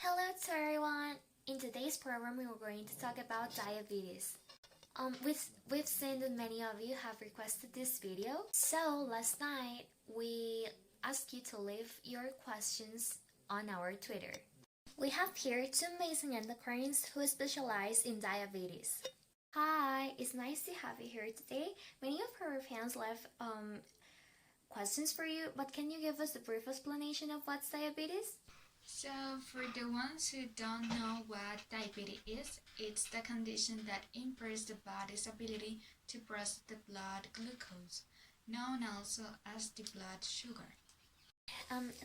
Hello to everyone! In today's program we are going to talk about diabetes. We've seen that many of you have requested this video. So last night we asked you to leave your questions on our Twitter. We have here two amazing endocrines who specialize in diabetes. Hi, it's nice to have you here today. Many of our fans left questions for you, but can you give us a brief explanation of what's diabetes? So, for the ones who don't know what diabetes is, it's the condition that impairs the body's ability to process the blood glucose, known also as the blood sugar.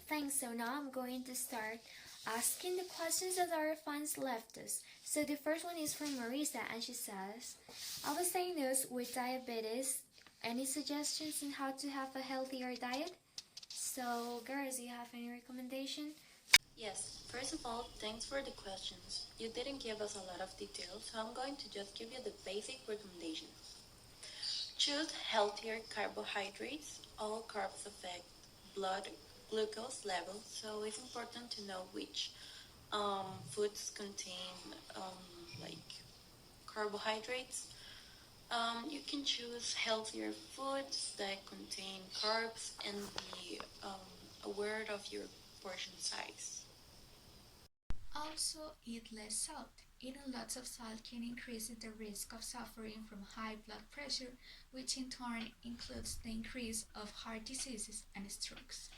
Thanks. So now I'm going to start asking the questions that our fans left us. So the first one is from Marisa, and she says, I was diagnosed with diabetes. Any suggestions on how to have a healthier diet? So, girls, do you have any recommendation? Yes, first of all, thanks for the questions. You didn't give us a lot of details, so I'm going to just give you the basic recommendations. Choose healthier carbohydrates. All carbs affect blood glucose levels, so it's important to know which foods contain carbohydrates. You can choose healthier foods that contain carbs and be aware of your portion size. Also, eat less salt. Eating lots of salt can increase the risk of suffering from high blood pressure, which in turn includes the increase of heart diseases and strokes.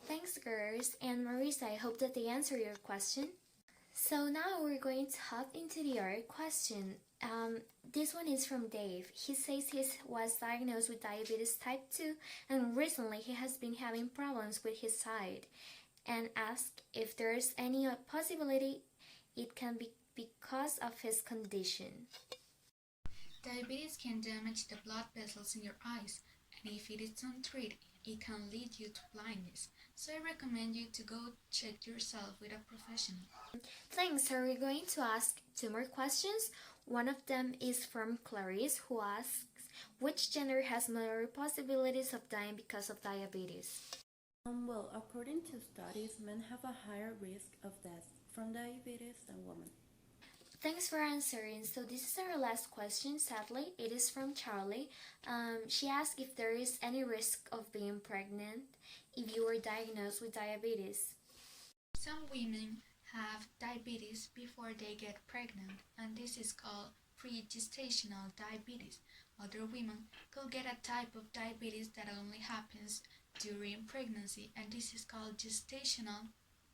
Thanks, girls, and Marisa, I hope that they answer your question. So now we're going to hop into the other question. This one is from Dave. He says he was diagnosed with diabetes type 2 and recently he has been having problems with his side and asked if there's any possibility it can be because of his condition. Diabetes can damage the blood vessels in your eyes, and if it is untreated, it can lead you to blindness. So I recommend you to go check yourself with a professional. Thanks. So we're going to ask two more questions. One of them is from Clarice, who asks, which gender has more possibilities of dying because of diabetes? Well, according to studies, men have a higher risk of death from diabetes than women. Thanks for answering. So this is our last question, sadly. It is from Charlie. She asked if there is any risk of being pregnant if you were diagnosed with diabetes. Some women have diabetes before they get pregnant, and this is called pre-gestational diabetes. Other women could get a type of diabetes that only happens during pregnancy, and this is called gestational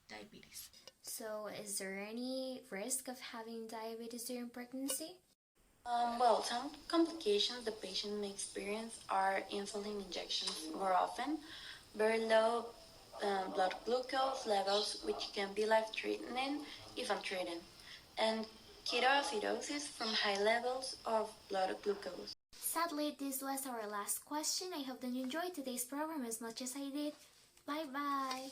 diabetes. So is there any risk of having diabetes during pregnancy? Well, some complications the patient may experience are insulin injections more often, very low blood glucose levels, which can be life-threatening if untreated, and ketoacidosis from high levels of blood glucose. Sadly, this was our last question. I hope that you enjoyed today's program as much as I did. Bye-bye!